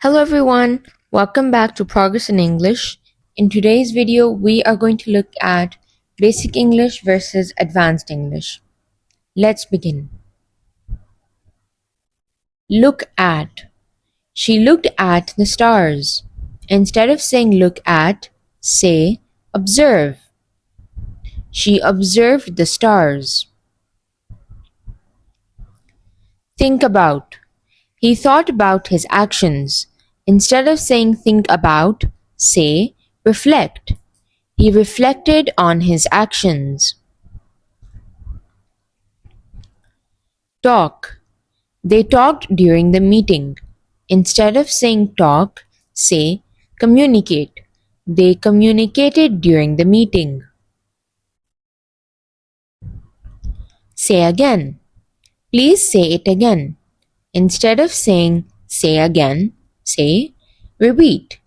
Hello everyone, welcome back to Progress in English. In today's video, we are going to look at Basic English versus Advanced English. Let's begin. Look at. She looked at the stars. Instead of saying look at, say observe. She observed the stars. Think about. He thought about his actions. Instead of saying think about, say reflect. He reflected on his actions. Talk. They talked during the meeting. Instead of saying talk, say communicate. They communicated during the meeting. Say again. Please say it again. Instead of saying say again, say repeat.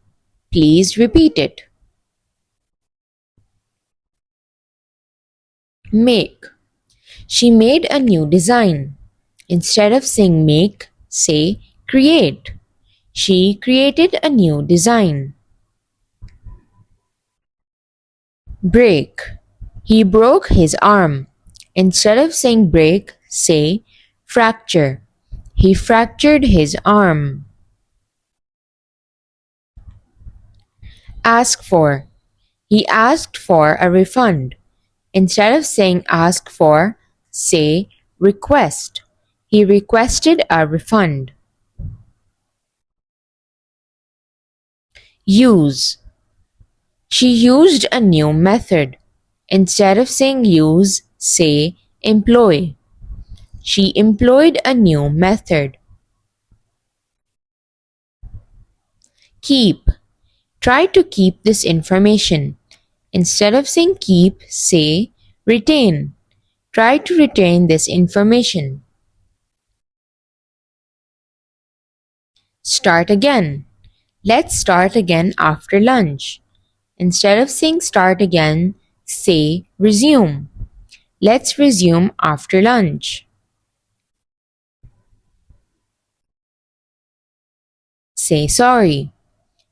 Please repeat it. Make. She made a new design. Instead of saying make, say create. She created a new design. Break. He broke his arm. Instead of saying break, say fracture. He fractured his arm. Ask for. He asked for a refund. Instead of saying ask for, say request. He requested a refund. Use. She used a new method. Instead of saying use, say employ. She employed a new method. Keep. Try to keep this information. Instead of saying keep, say retain. Try to retain this information. Start again. Let's start again after lunch. Instead of saying start again, say resume. Let's resume after lunch. Say sorry.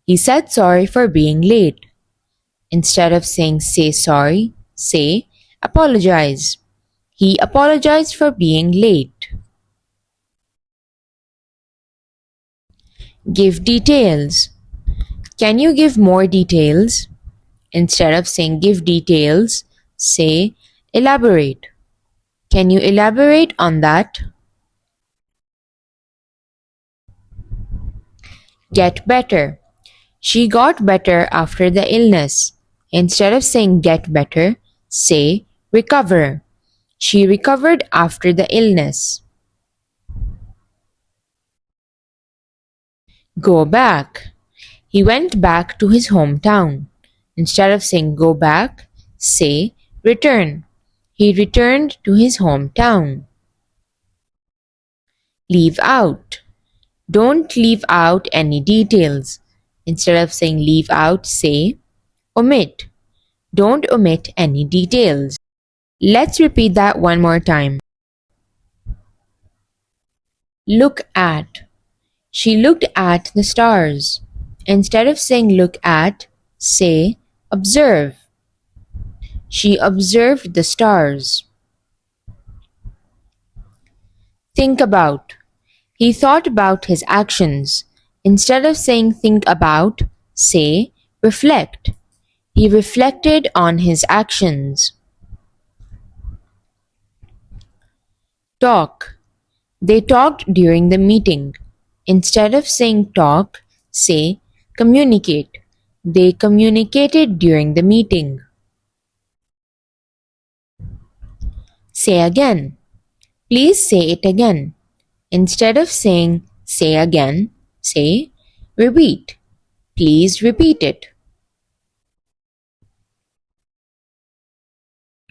He said sorry for being late. Instead of saying say sorry, say apologize. He apologized for being late. Give details. Can you give more details? Instead of saying give details, say elaborate. Can you elaborate on that? Get better. She got better after the illness. Instead of saying get better, say recover. She recovered after the illness. Go back. He went back to his hometown. Instead of saying go back, say return. He returned to his hometown. Leave out. Don't leave out any details. Instead of saying leave out, say omit. Don't omit any details. Let's repeat that one more time. Look at. She looked at the stars. Instead of saying look at, say observe. She observed the stars. Think about. He thought about his actions. Instead of saying think about, say reflect. He reflected on his actions. Talk. They talked during the meeting. Instead of saying talk, say communicate. They communicated during the meeting. Say again. Please say it again. Instead of saying say again, say repeat. Please repeat it.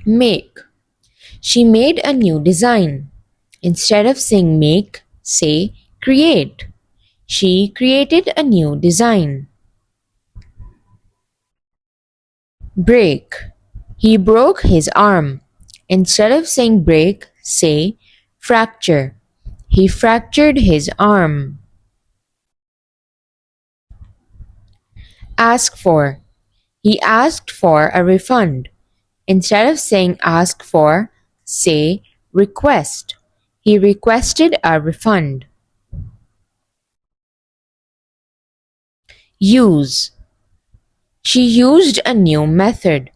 Make. She made a new design. Instead of saying make, say create. She created a new design. Break. He broke his arm. Instead of saying break, say fracture. He fractured his arm. Ask for. He asked for a refund. Instead of saying ask for, say request. He requested a refund. Use. She used a new method.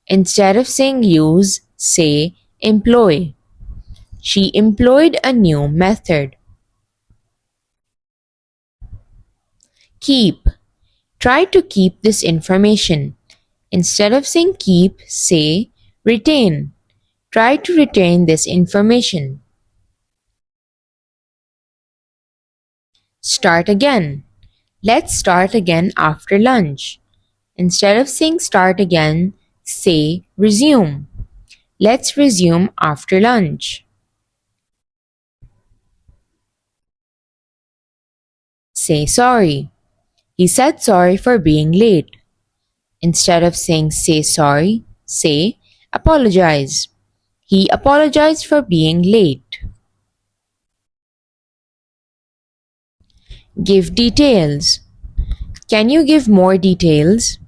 Instead of saying use, say employ. She employed a new method. Keep. Try to keep this information. Instead of saying keep, say retain. Try to retain this information. Start again. Let's start again after lunch. Instead of saying start again, say resume. Let's resume after lunch. Say sorry. He said sorry for being late. Instead of saying say sorry, say apologize. He apologized for being late. Give details. Can you give more details?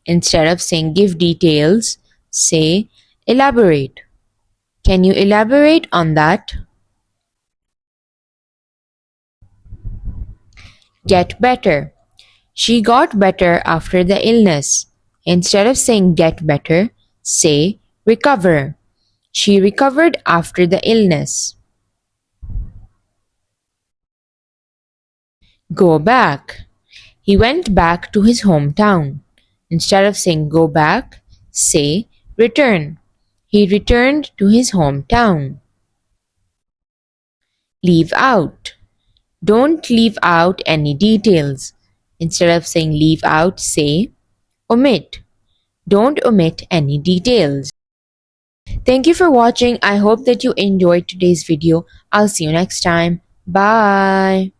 Instead of saying give details, say elaborate. Can you elaborate on that? Get better. She got better after the illness. Instead of saying get better, say recover. She recovered after the illness. Go back. He went back to his hometown. Instead of saying go back, say return. He returned to his hometown. Leave out. Don't leave out any details. Instead of saying leave out, say omit. Don't omit any details. Thank you for watching. I hope that you enjoyed today's video. I'll see you next time. Bye.